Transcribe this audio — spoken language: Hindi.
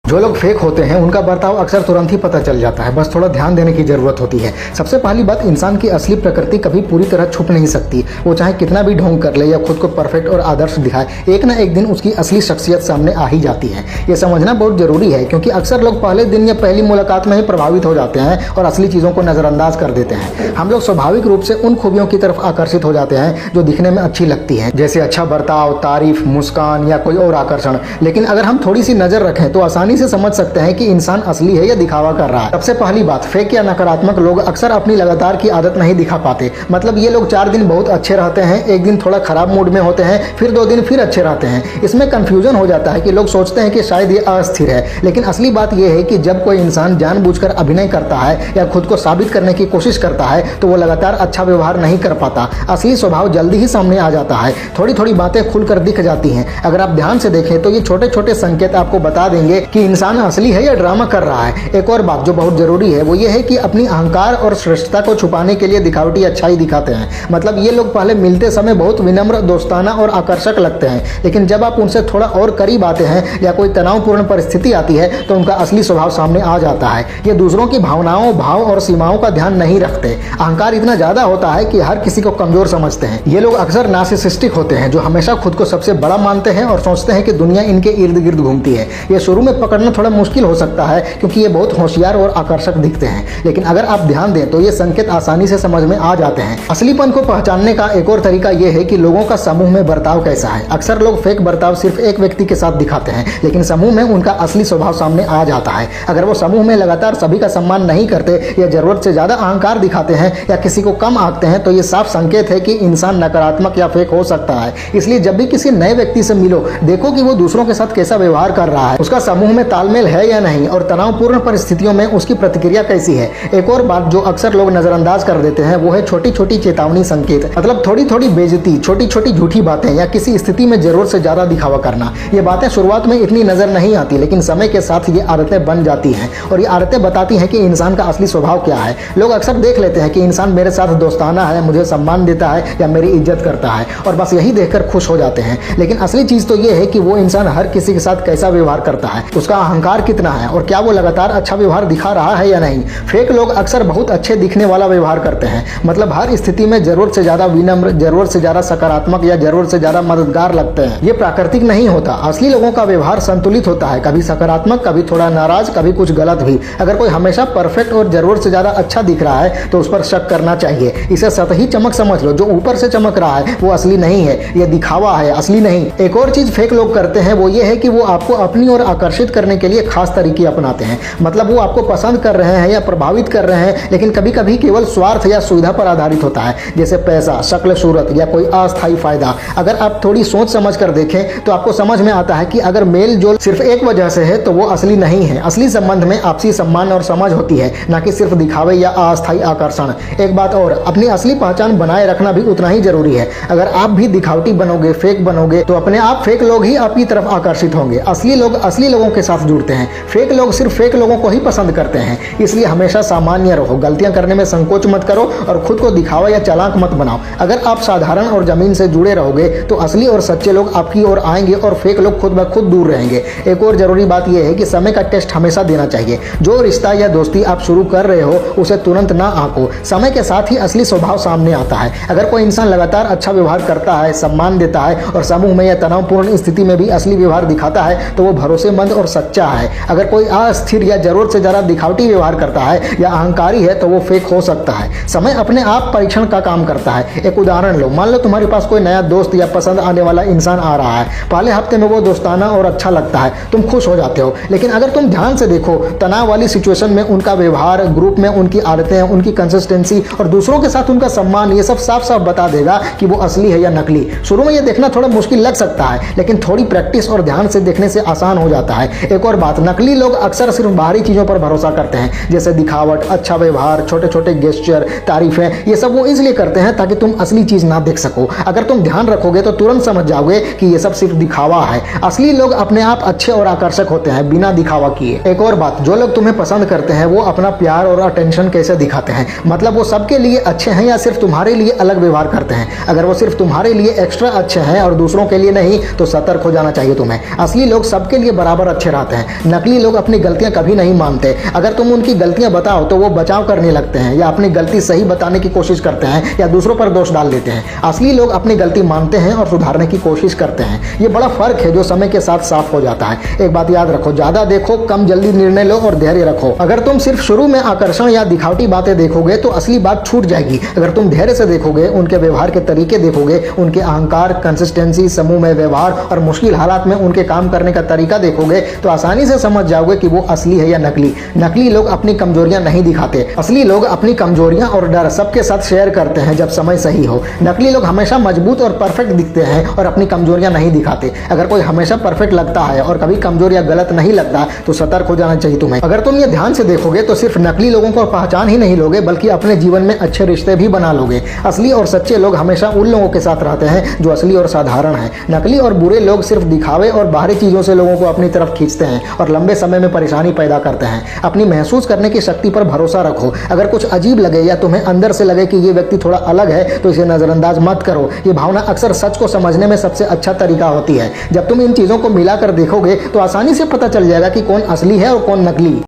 जो लोग फेक होते हैं उनका बर्ताव अक्सर तुरंत ही पता चल जाता है, बस थोड़ा ध्यान देने की जरूरत होती है। सबसे पहली बात, इंसान की असली प्रकृति कभी पूरी तरह छुप नहीं सकती। वो चाहे कितना भी ढोंग कर ले या खुद को परफेक्ट और आदर्श दिखाए, एक ना एक दिन उसकी असली शख्सियत सामने आ ही जाती है। ये समझना बहुत जरूरी है, क्योंकि अक्सर लोग पहले दिन या पहली मुलाकात में ही प्रभावित हो जाते हैं और असली चीज़ों को नज़रअंदाज कर देते हैं। हम लोग स्वाभाविक रूप से उन खूबियों की तरफ आकर्षित हो जाते हैं जो दिखने में अच्छी लगती हैं, जैसे अच्छा बर्ताव, तारीफ, मुस्कान या कोई और आकर्षण। लेकिन अगर हम थोड़ी सी नज़र रखें तो आसानी से समझ सकते हैं कि इंसान असली है या दिखावा कर रहा है। सबसे पहली बात, फेक या नकारात्मक लोग अक्सर अपनी लगातार की आदत नहीं दिखा पाते। मतलब ये लोग 4 दिन बहुत अच्छे रहते हैं, एक दिन थोड़ा खराब मूड में होते हैं, फिर 2 दिन फिर अच्छे रहते हैं। इसमें कंफ्यूजन हो जाता है कि लोग सोचते हैं कि शायद ये अस्थिर है, लेकिन असली बात यह है कि जब कोई इंसान जानबूझकर अभिनय करता है या खुद को साबित करने की कोशिश करता है तो वो लगातार अच्छा व्यवहार नहीं कर पाता। असली स्वभाव जल्दी ही सामने आ जाता है, थोड़ी थोड़ी बातें खुलकर दिख जाती हैं। अगर आप ध्यान से देखें तो ये छोटे छोटे संकेत आपको बता देंगे कि इंसान असली है या ड्रामा कर रहा है। एक और बात जो बहुत जरूरी है वो ये है कि अपनी अहंकार और श्रेष्ठता को छुपाने के लिए दिखावटी अच्छाई दिखाते हैं। मतलब ये लोग पहले मिलते समय बहुत विनम्र, दोस्ताना और आकर्षक लगते हैं, लेकिन जब आप उनसे थोड़ा और करीब आते हैं या कोई तनावपूर्ण परिस्थिति आती है तो उनका असली स्वभाव सामने आ जाता है। ये दूसरों की भावनाओं, भाव और सीमाओं का ध्यान नहीं रखते। अहंकार इतना ज्यादा होता है कि हर किसी को कमजोर समझते हैं। ये लोग अक्सर नार्सिसिस्टिक होते हैं, जो हमेशा खुद को सबसे बड़ा मानते हैं और सोचते हैं कि दुनिया इनके इर्द गिर्द घूमती है। ये शुरू में पकड़ना थोड़ा मुश्किल हो सकता है क्योंकि ये बहुत होशियार और आकर्षक दिखते हैं, लेकिन अगर आप ध्यान दें तो ये संकेत आसानी से समझ में आ जाते हैं। असलीपन को पहचानने का एक और तरीका यह है कि लोगों का समूह में बर्ताव कैसा है। अक्सर लोग फेक बर्ताव सिर्फ एक व्यक्ति के साथ दिखाते हैं, लेकिन समूह में उनका असली स्वभाव सामने आ जाता है। अगर वो समूह में लगातार सभी का सम्मान नहीं करते या जरूरत से ज्यादा अहंकार दिखाते हैं या किसी को कम आंकते हैं तो ये साफ संकेत है कि इंसान नकारात्मक या फेक हो सकता है। इसलिए जब भी किसी नए व्यक्ति से मिलो, देखो कि वो दूसरों के साथ कैसा व्यवहार कर रहा है, उसका समूह में तालमेल है या नहीं और तनावपूर्ण परिस्थितियों में उसकी प्रतिक्रिया कैसी है। एक और बात जो अक्सर लोग नजरअंदाज कर देते हैं वो है छोटी छोटी चेतावनी संकेत। मतलब थोड़ी थोड़ी बेइज्जती, छोटी छोटी झूठी बातें या किसी स्थिति में जरूरत से ज्यादा दिखावा करना। ये बातें शुरुआत में इतनी नजर नहीं आती, लेकिन समय के साथ ये आदतें बन जाती हैं और ये आदतें बताती हैं कि इंसान का असली स्वभाव क्या है। लोग अक्सर देख लेते हैं कि इंसान मेरे साथ दोस्ताना है, मुझे सम्मान देता है या मेरी इज्जत करता है, और बस यही देखकर खुश हो जाते हैं। लेकिन असली चीज तो ये है कि वो इंसान हर किसी के साथ कैसा व्यवहार करता है, उसका अहंकार कितना है और क्या वो लगातार अच्छा व्यवहार दिखा रहा है या नहीं। फेक लोग अक्सर बहुत अच्छे दिखने वाला व्यवहार करते हैं, मतलब हर स्थिति में जरूरत से ज्यादा विनम्र, जरूरत से ज्यादा सकारात्मक या जरूरत से ज्यादा मददगार लगते हैं। ये प्राकृतिक नहीं होता। असली लोगों का व्यवहार संतुलित होता है, कभी सकारात्मक, कभी थोड़ा नाराज, कभी कुछ गलत भी। अगर कोई हमेशा परफेक्ट और जरूरत से ज्यादा अच्छा दिख रहा है तो उस पर शक करना चाहिए। इसे सतही चमक समझ लो। जो ऊपर से चमक रहा है वो असली नहीं है, ये दिखावा है, असली नहीं। एक और चीज फेक लोग करते हैं वो ये है कि वो आपको अपनी ओर आकर्षित करने के लिए खास तरीके अपनाते हैं। मतलब वो आपको पसंद कर रहे हैं या प्रभावित कर रहे हैं, लेकिन कभी कभी केवल स्वार्थ या सुविधा पर आधारित होता है, जैसे पैसा, शक्ल सूरत या कोई अस्थायी फायदा। अगर आप थोड़ी सोच समझ कर देखें तो आपको समझ में आता है कि अगर मेल जोल सिर्फ एक वजह से है तो वो असली नहीं है। असली संबंध में आपसी सम्मान और समझ होती है, ना कि सिर्फ दिखावे या अस्थायी आकर्षण। एक बात और, अपनी असली पहचान बनाए रखना भी उतना ही जरूरी है। अगर आप भी दिखावटी बनोगे, फेक बनोगे, तो अपने आप फेक लोग ही आपकी तरफ आकर्षित होंगे। असली लोग असली लोगों के साथ जुड़ते हैं, फेक लोग सिर्फ फेक लोगों को ही पसंद करते हैं। इसलिए हमेशा सामान्य रहो, गलतियां करने में संकोच मत करो और खुद को दिखावा या चालाक मत बनाओ। अगर आप साधारण और जमीन से जुड़े रहोगे तो असली और सच्चे लोग आपकी ओर आएंगे और फेक लोग खुद ब खुद दूर रहेंगे। एक और जरूरी बात यह है कि समय का टेस्ट हमेशा देना चाहिए। जो रिश्ता या दोस्ती आप शुरू कर रहे हो उसे तुरंत ना आंको। समय के साथ ही असली स्वभाव सामने आता है। अगर कोई इंसान लगातार अच्छा व्यवहार करता है, सम्मान देता है और समूह में या तनावपूर्ण स्थिति में भी असली व्यवहार दिखाता है तो वो भरोसेमंद और सच्चा है। अगर कोई अस्थिर या जरूरत से ज्यादा दिखावटी व्यवहार करता है या अहंकारी है तो वो फेक हो सकता है। समय अपने आप परीक्षण का काम करता है। एक उदाहरण लो, मान लो तुम्हारे पास कोई नया दोस्त या पसंद आने वाला इंसान आ रहा है। पहले हफ्ते में वो दोस्ताना और अच्छा लगता है, तुम खुश हो जाते हो, लेकिन अगर तुम ध्यान से देखो तनाव वाली सिचुएशन में उनका व्यवहार, ग्रुप में उनकी आदतें, उनकी कंसिस्टेंसी और दूसरों के साथ उनका सम्मान, ये सब साफ साफ बता देगा कि वो असली है या नकली। शुरू में ये देखना थोड़ा मुश्किल लग सकता है, लेकिन थोड़ी प्रैक्टिस और ध्यान से देखने से आसान हो जाता है। एक और बात, नकली लोग अक्सर सिर्फ बाहरी चीजों पर भरोसा करते हैं, जैसे दिखावट, अच्छा व्यवहार, छोटे छोटे गेस्चर, तारीफें। ये सब वो इसलिए करते हैं ताकि तुम असली चीज ना देख सको। अगर तुम ध्यान रखोगे तो तुरंत समझ जाओगे कि ये सब सिर्फ दिखावा है। असली लोग अपने आप अच्छे और आकर्षक होते हैं, बिना दिखावा किए। एक और बात, जो लोग तुम्हें पसंद करते हैं वो अपना प्यार और अटेंशन कैसे दिखाते हैं। मतलब वो सबके लिए अच्छे हैं या सिर्फ तुम्हारे लिए अलग व्यवहार करते हैं। अगर वो सिर्फ तुम्हारे लिए एक्स्ट्रा अच्छे हैं और दूसरों के लिए नहीं तो सतर्क हो जाना चाहिए तुम्हें। असली लोग सबके लिए बराबर अच्छे रहते हैं। नकली लोग अपनी गलतियां कभी नहीं मानते। अगर तुम उनकी गलतियां बताओ तो वो बचाव करने लगते हैं या अपनी गलती सही बताने की कोशिश करते हैं या दूसरों पर दोष डाल देते हैं। असली लोग अपनी गलती मानते हैं और सुधारने की कोशिश करते हैं। ये बड़ा फर्क है जो समय के साथ साफ हो जाता है। एक बात याद रखो, ज्यादा देखो, कम जल्दी निर्णय लो और धैर्य रखो। अगर तुम सिर्फ शुरू में आकर्षण या दिखावटी बातें देखोगे तो असली बात छूट जाएगी। अगर तुम धैर्य से देखोगे, उनके व्यवहार के तरीके देखोगे, उनके अहंकार, कंसिस्टेंसी, समूह में व्यवहार और मुश्किल हालात में उनके काम करने का तरीका देखोगे तो आसानी से समझ जाओगे कि वो असली है या नकली। नकली लोग अपनी कमजोरियां नहीं दिखाते। असली लोग अपनी कमजोरियां और डर सबके साथ शेयर करते हैं जब समय सही हो। नकली लोग हमेशा मजबूत और परफेक्ट दिखते हैं और अपनी कमजोरियां नहीं दिखाते। अगर कोई हमेशा परफेक्ट लगता है और कभी कमजोर या गलत नहीं लगता तो सतर्क हो जाना चाहिए तुम्हें। अगर तुम ये ध्यान से देखोगे तो सिर्फ नकली लोगों को पहचान ही नहीं लोगे बल्कि अपने जीवन में अच्छे रिश्ते भी बना लोगे। असली और सच्चे लोग हमेशा उन लोगों के साथ रहते हैं जो असली और साधारण हैं। नकली और बुरे लोग सिर्फ दिखावे और बाहरी चीजों से लोगों को अपनी तरफ खींचते हैं और लंबे समय में परेशानी पैदा करते हैं। अपनी महसूस करने की शक्ति पर भरोसा रखो। अगर कुछ अजीब लगे या तुम्हें अंदर से लगे कि ये व्यक्ति थोड़ा अलग है तो इसे नजरअंदाज मत करो। ये भावना अक्सर सच को समझने में सबसे अच्छा तरीका होती है। जब तुम इन चीजों को मिलाकर देखोगे तो आसानी से पता चल जाएगा कि कौन असली है और कौन नकली।